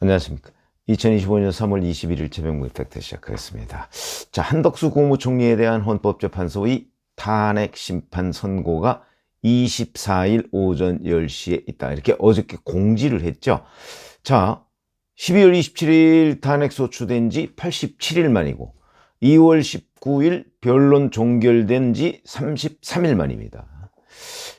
안녕하십니까. 2025년 3월 21일 최병무 팩트 시작하겠습니다. 자, 한덕수 국무총리에 대한 헌법재판소의 탄핵 심판 선고가 24일 오전 10시에 있다. 이렇게 어저께 공지를 했죠. 자, 12월 27일 탄핵 소추된 지 87일 만이고 2월 19일 변론 종결된 지 33일 만입니다.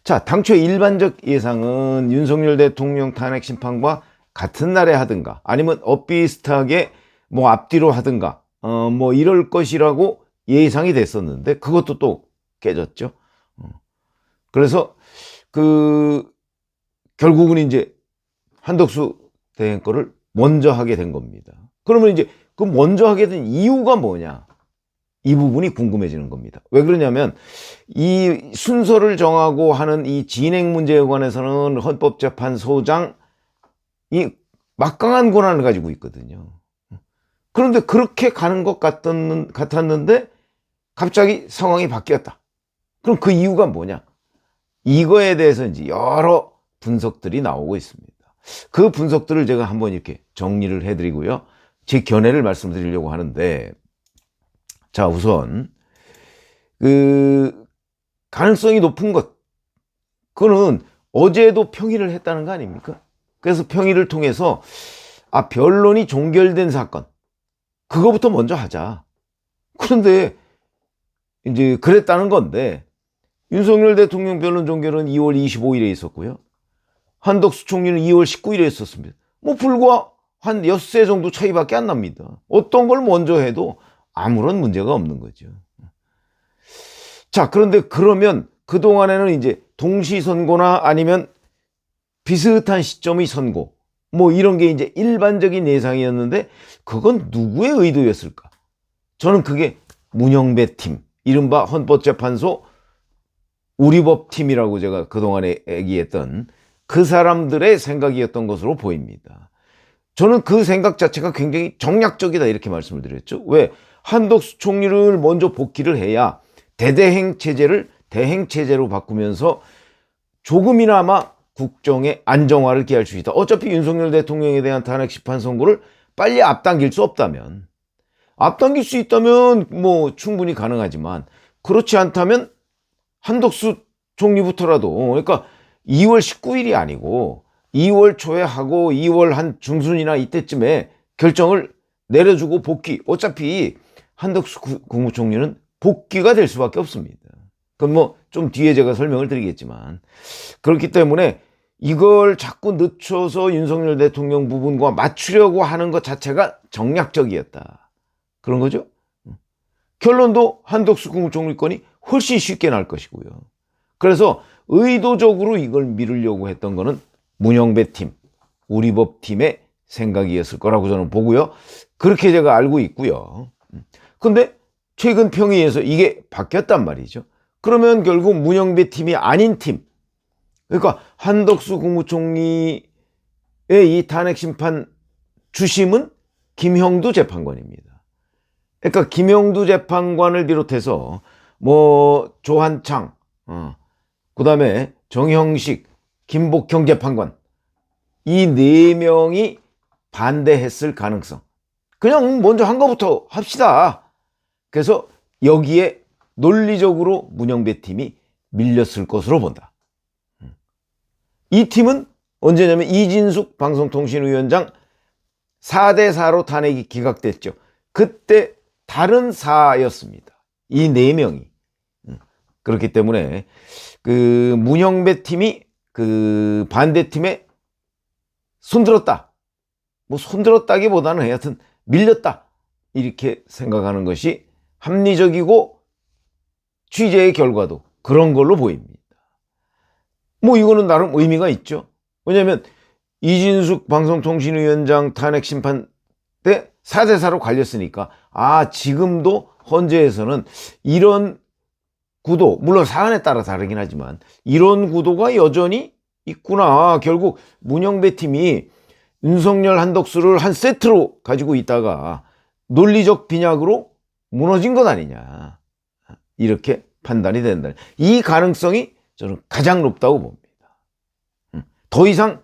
자, 당초 일반적 예상은 윤석열 대통령 탄핵 심판과 같은 날에 하든가 아니면 엇비슷하게 뭐 앞뒤로 하든가 뭐 이럴 것이라고 예상이 됐었는데 그것도 또 깨졌죠. 그래서 결국은 이제 한덕수 대행 거를 먼저 하게 된 겁니다. 그러면 이제 그 먼저 하게 된 이유가 뭐냐? 이 부분이 궁금해지는 겁니다. 왜 그러냐면 이 순서를 정하고 하는 이 진행 문제에 관해서는 헌법재판소장이 막강한 권한을 가지고 있거든요. 그런데 그렇게 가는 것 같았는데 갑자기 상황이 바뀌었다. 그럼 그 이유가 뭐냐? 이거에 대해서 이제 여러 분석들이 나오고 있습니다. 그 분석들을 제가 한번 이렇게 정리를 해드리고요. 제 견해를 말씀드리려고 하는데, 자, 우선 가능성이 높은 것, 그거는 어제도 평의를 했다는 거 아닙니까? 그래서 평의를 통해서 변론이 종결된 사건, 그거부터 먼저 하자. 그런데 이제 그랬다는 건데, 윤석열 대통령 변론 종결은 2월 25일에 있었고요. 한덕수 총리는 2월 19일에 했었습니다. 뭐 불과 한 엿새 정도 차이밖에 안 납니다. 어떤 걸 먼저 해도 아무런 문제가 없는 거죠. 자, 그런데 그러면 그동안에는 이제 동시선고나 아니면 비슷한 시점의 선고, 뭐 이런 게 이제 일반적인 예상이었는데 그건 누구의 의도였을까? 저는 그게 문영배 팀, 이른바 헌법재판소 우리법 팀이라고 제가 그동안에 얘기했던 그 사람들의 생각이었던 것으로 보입니다. 저는 그 생각 자체가 굉장히 정략적이다 이렇게 말씀을 드렸죠. 왜? 한덕수 총리를 먼저 복귀를 해야 대대행 체제를 대행 체제로 바꾸면서 조금이나마 국정의 안정화를 기할 수 있다. 어차피 윤석열 대통령에 대한 탄핵 심판 선고를 빨리 앞당길 수 없다면, 앞당길 수 있다면 뭐 충분히 가능하지만 그렇지 않다면 한덕수 총리부터라도, 그러니까 2월 19일이 아니고 2월 초에 하고 2월 한 중순이나 이때쯤에 결정을 내려주고 복귀. 어차피 한덕수 국무총리는 복귀가 될 수밖에 없습니다. 그건 뭐 좀 뒤에 제가 설명을 드리겠지만, 그렇기 때문에 이걸 자꾸 늦춰서 윤석열 대통령 부분과 맞추려고 하는 것 자체가 정략적이었다. 그런 거죠. 결론도 한덕수 국무총리 건이 훨씬 쉽게 날 것이고요. 그래서 의도적으로 이걸 미루려고 했던 거는 문영배 팀, 우리법 팀의 생각이었을 거라고 저는 보고요. 그렇게 제가 알고 있고요. 근데 최근 평의에서 이게 바뀌었단 말이죠. 그러면 결국 문영배 팀이 아닌 팀, 그러니까 한덕수 국무총리의 이 탄핵 심판 주심은 김형두 재판관입니다. 그러니까 김형두 재판관을 비롯해서 뭐 조한창, 그다음에 정형식, 김복형 재판관, 이 네 명이 반대했을 가능성. 그냥 먼저 한 거부터 합시다. 그래서 여기에 논리적으로 문영배 팀이 밀렸을 것으로 본다. 이 팀은 언제냐면 이진숙 방송통신위원장 4대4로 탄핵이 기각됐죠. 그때 다른 사였습니다. 이 네 명이. 그렇기 때문에 그 문영배 팀이 그 반대팀에 손들었다. 뭐 손들었다기보다는 하여튼 밀렸다. 이렇게 생각하는 것이 합리적이고 취재의 결과도 그런 걸로 보입니다. 뭐 이거는 나름 의미가 있죠. 왜냐하면 이진숙 방송통신위원장 탄핵 심판 때 4대4로 갈렸으니까 지금도 헌재에서는 이런 구도, 물론 사안에 따라 다르긴 하지만 이런 구도가 여전히 있구나. 결국 문영배 팀이 윤석열 한덕수를 한 세트로 가지고 있다가 논리적 빈약으로 무너진 것 아니냐. 이렇게 판단이 된다. 이 가능성이 저는 가장 높다고 봅니다. 더 이상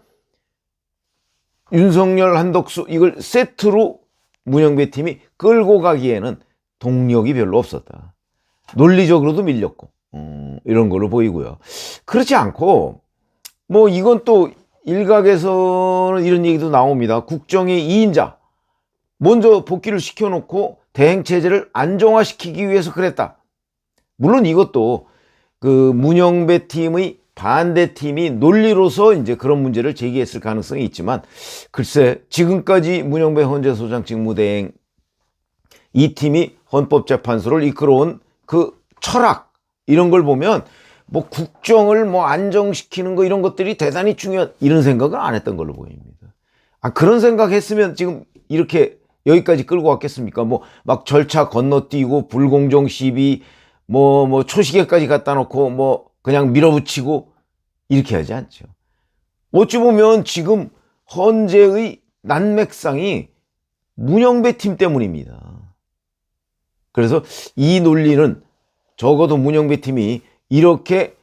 윤석열, 한덕수 이걸 세트로 문영배 팀이 끌고 가기에는 동력이 별로 없었다. 논리적으로도 밀렸고 이런 걸로 보이고요. 그렇지 않고 뭐 이건 또 일각에서는 이런 얘기도 나옵니다. 국정의 2인자 먼저 복귀를 시켜놓고 대행체제를 안정화시키기 위해서 그랬다. 물론 이것도 그 문영배 팀의 반대팀이 논리로서 이제 그런 문제를 제기했을 가능성이 있지만, 글쎄 지금까지 문영배 헌재소장 직무대행 이 팀이 헌법재판소를 이끌어온 그 철학 이런 걸 보면 뭐 국정을 뭐 안정시키는 거 이런 것들이 대단히 중요한 이런 생각을 안 했던 걸로 보입니다. 그런 생각했으면 지금 이렇게 여기까지 끌고 왔겠습니까? 뭐 막 절차 건너뛰고 불공정 시비 뭐 초시계까지 갖다 놓고 뭐 그냥 밀어붙이고 이렇게 하지 않죠. 어찌 보면 지금 헌재의 난맥상이 문영배 팀 때문입니다. 그래서 이 논리는 적어도 문영배 팀이 이렇게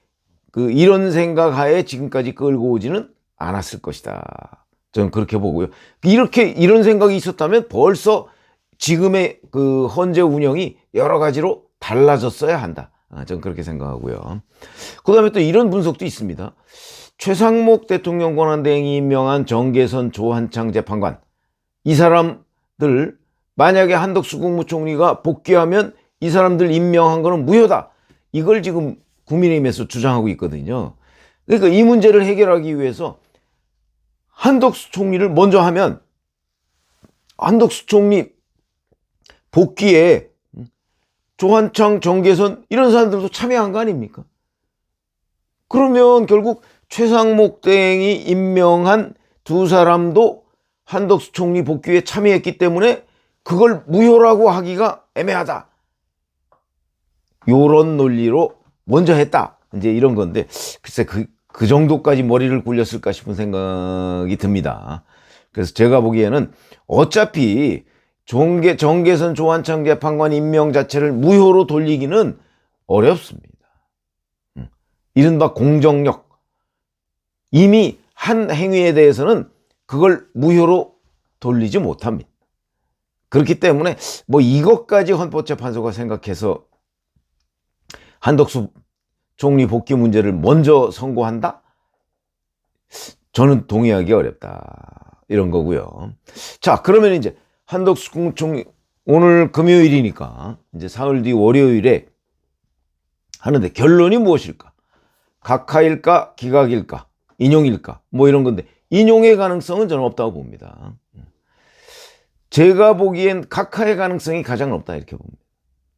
이런 생각하에 지금까지 끌고 오지는 않았을 것이다. 저는 그렇게 보고요. 이런 생각이 있었다면 벌써 지금의 그 헌재 운영이 여러 가지로 달라졌어야 한다. 저는 그렇게 생각하고요. 그 다음에 또 이런 분석도 있습니다. 최상목 대통령 권한대행이 임명한 정계선, 조한창 재판관, 이 사람들 만약에 한덕수 국무총리가 복귀하면 이 사람들 임명한 거는 무효다. 이걸 지금 국민의힘에서 주장하고 있거든요. 그러니까 이 문제를 해결하기 위해서 한덕수 총리를 먼저 하면 한덕수 총리 복귀에 조한창, 정계선 이런 사람들도 참여한 거 아닙니까? 그러면 결국 최상목 대행이 임명한 두 사람도 한덕수 총리 복귀에 참여했기 때문에 그걸 무효라고 하기가 애매하다. 요런 논리로 먼저 했다. 이제 이런 건데, 글쎄 그 정도까지 머리를 굴렸을까 싶은 생각이 듭니다. 그래서 제가 보기에는 어차피 정계선, 조한창 재판관 임명 자체를 무효로 돌리기는 어렵습니다. 이른바 공정력. 이미 한 행위에 대해서는 그걸 무효로 돌리지 못합니다. 그렇기 때문에 뭐 이것까지 헌법재판소가 생각해서 한덕수 총리 복귀 문제를 먼저 선고한다? 저는 동의하기 어렵다. 이런 거고요. 자, 그러면 이제 한덕수 국무총리 오늘 금요일이니까 이제 사흘 뒤 월요일에 하는데 결론이 무엇일까? 각하일까? 기각일까? 인용일까? 뭐 이런 건데 인용의 가능성은 저는 없다고 봅니다. 제가 보기엔 각하의 가능성이 가장 높다 이렇게 봅니다.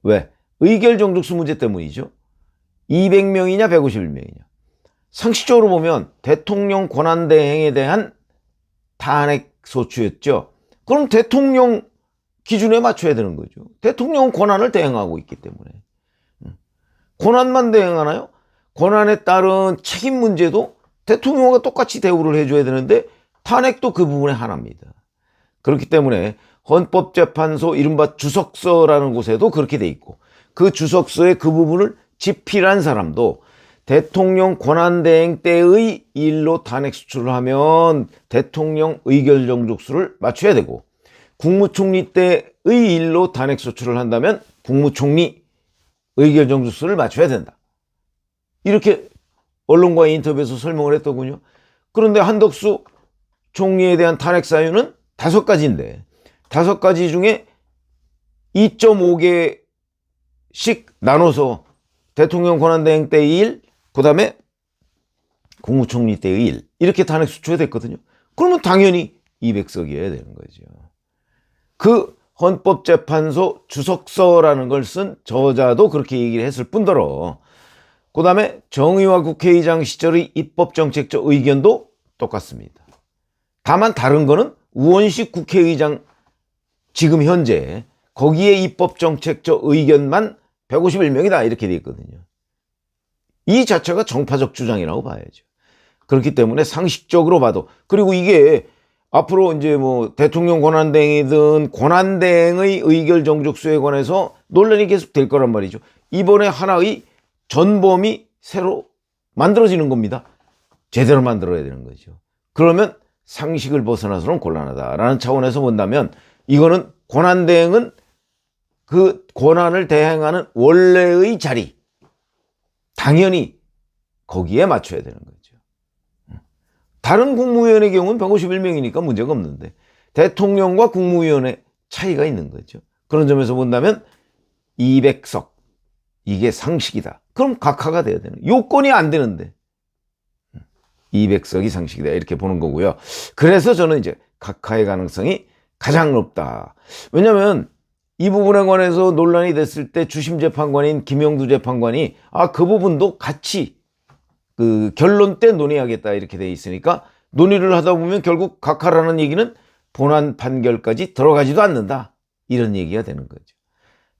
왜? 의결 정족수 문제 때문이죠. 200명이냐 151명이냐. 상식적으로 보면 대통령 권한대행에 대한 탄핵 소추였죠. 그럼 대통령 기준에 맞춰야 되는 거죠. 대통령은 권한을 대행하고 있기 때문에. 권한만 대행하나요? 권한에 따른 책임 문제도 대통령과 똑같이 대우를 해줘야 되는데 탄핵도 그 부분의 하나입니다. 그렇기 때문에 헌법재판소 이른바 주석서라는 곳에도 그렇게 돼 있고 그 주석서의 그 부분을 집필한 사람도 대통령 권한대행 때의 일로 탄핵 수출을 하면 대통령 의결 정족수를 맞춰야 되고 국무총리 때의 일로 탄핵 수출을 한다면 국무총리 의결 정족수를 맞춰야 된다. 이렇게 언론과의 인터뷰에서 설명을 했더군요. 그런데 한덕수 총리에 대한 탄핵 사유는 5가지인데 5가지 중에 2.5개씩 나눠서 대통령 권한대행 때의 일, 그 다음에 국무총리 때의 일 이렇게 탄핵 수출이 됐거든요. 그러면 당연히 200석이어야 되는 거죠. 그 헌법재판소 주석서라는 걸 쓴 저자도 그렇게 얘기를 했을 뿐더러 그 다음에 정의화 국회의장 시절의 입법정책적 의견도 똑같습니다. 다만 다른 거는 우원식 국회의장 지금 현재 거기에 입법정책적 의견만 151명이다 이렇게 돼 있거든요. 이 자체가 정파적 주장이라고 봐야죠. 그렇기 때문에 상식적으로 봐도 그리고 이게 앞으로 이제 뭐 대통령 권한대행이든 권한대행의 의결 정족수에 관해서 논란이 계속 될 거란 말이죠. 이번에 하나의 전범이 새로 만들어지는 겁니다. 제대로 만들어야 되는 거죠. 그러면 상식을 벗어나서는 곤란하다라는 차원에서 본다면 이거는 권한대행은 그 권한을 대행하는 원래의 자리, 당연히 거기에 맞춰야 되는 거죠. 다른 국무위원의 경우는 151명이니까 문제가 없는데 대통령과 국무위원의 차이가 있는 거죠. 그런 점에서 본다면 200석 이게 상식이다. 그럼 각하가 돼야 되는, 요건이 안 되는데 200석이 상식이다 이렇게 보는 거고요. 그래서 저는 이제 각하의 가능성이 가장 높다. 왜냐하면 이 부분에 관해서 논란이 됐을 때 주심 재판관인 김영두 재판관이 그 부분도 같이 그 결론 때 논의하겠다 이렇게 돼 있으니까 논의를 하다 보면 결국 각하라는 얘기는 본안 판결까지 들어가지도 않는다 이런 얘기가 되는 거죠.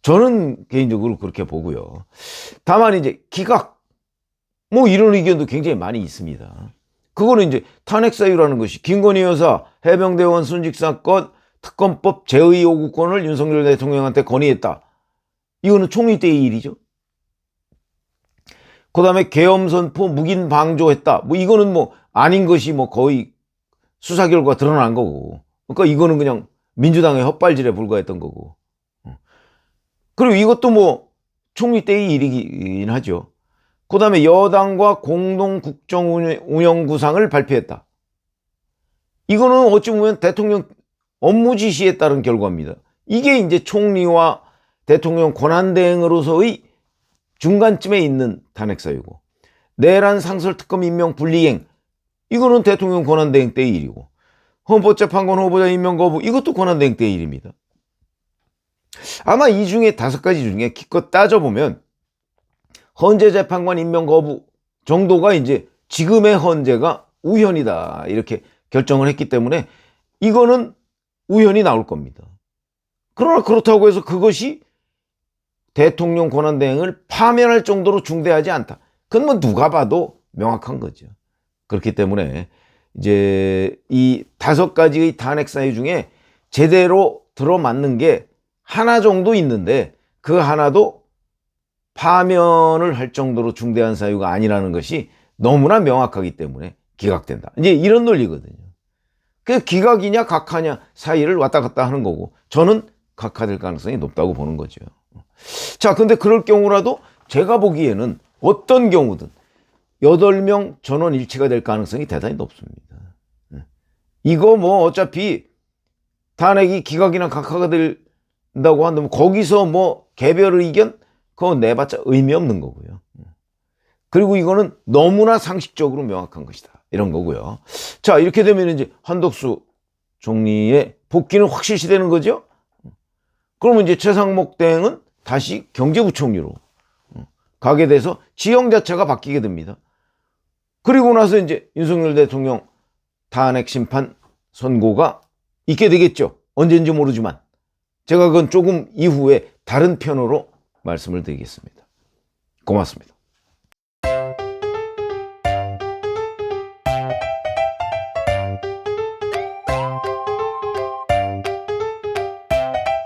저는 개인적으로 그렇게 보고요. 다만 이제 기각 뭐 이런 의견도 굉장히 많이 있습니다. 그거는 이제 탄핵 사유라는 것이 김건희 여사 해병대원 순직 사건 특검법 제의 요구권을 윤석열 대통령한테 건의했다. 이거는 총리 때의 일이죠. 그 다음에 계엄 선포 묵인 방조했다. 뭐 이거는 뭐 아닌 것이 뭐 거의 수사 결과 드러난 거고. 그러니까 이거는 그냥 민주당의 헛발질에 불과했던 거고. 그리고 이것도 뭐 총리 때의 일이긴 하죠. 그 다음에 여당과 공동 국정운영 구상을 발표했다. 이거는 어찌 보면 대통령 업무 지시에 따른 결과입니다. 이게 이제 총리와 대통령 권한대행으로서의 중간쯤에 있는 탄핵사유고, 내란 상설특검 임명 불이행 이거는 대통령 권한대행 때의 일이고, 헌법재판관 후보자 임명 거부 이것도 권한대행 때의 일입니다. 아마 이 중에 5가지 중에 기껏 따져보면 헌재 재판관 임명 거부 정도가 이제 지금의 헌재가 우현이다 이렇게 결정을 했기 때문에 이거는 우현이 나올 겁니다. 그러나 그렇다고 해서 그것이 대통령 권한대행을 파면할 정도로 중대하지 않다. 그건 뭐 누가 봐도 명확한 거죠. 그렇기 때문에 이제 이 5가지의 탄핵 사유 중에 제대로 들어맞는 게 하나 정도 있는데 그 하나도 파면을 할 정도로 중대한 사유가 아니라는 것이 너무나 명확하기 때문에 기각된다. 이제 이런 논리거든요. 그 기각이냐 각하냐 사이를 왔다 갔다 하는 거고, 저는 각하될 가능성이 높다고 보는 거죠. 자, 근데 그럴 경우라도 제가 보기에는 어떤 경우든 8명 전원 일치가 될 가능성이 대단히 높습니다. 이거 뭐 어차피 탄핵이 기각이나 각하가 된다고 한다면 거기서 뭐 개별 의견 그거 내봤자 의미 없는 거고요. 그리고 이거는 너무나 상식적으로 명확한 것이다 이런 거고요. 자, 이렇게 되면 이제 한덕수 총리의 복귀는 확실시 되는 거죠. 그러면 이제 최상목 대행은 다시 경제부총리로 가게 돼서 지형 자체가 바뀌게 됩니다. 그리고 나서 이제 윤석열 대통령 탄핵 심판 선고가 있게 되겠죠. 언제인지 모르지만 제가 그건 조금 이후에 다른 편으로 말씀을 드리겠습니다. 고맙습니다.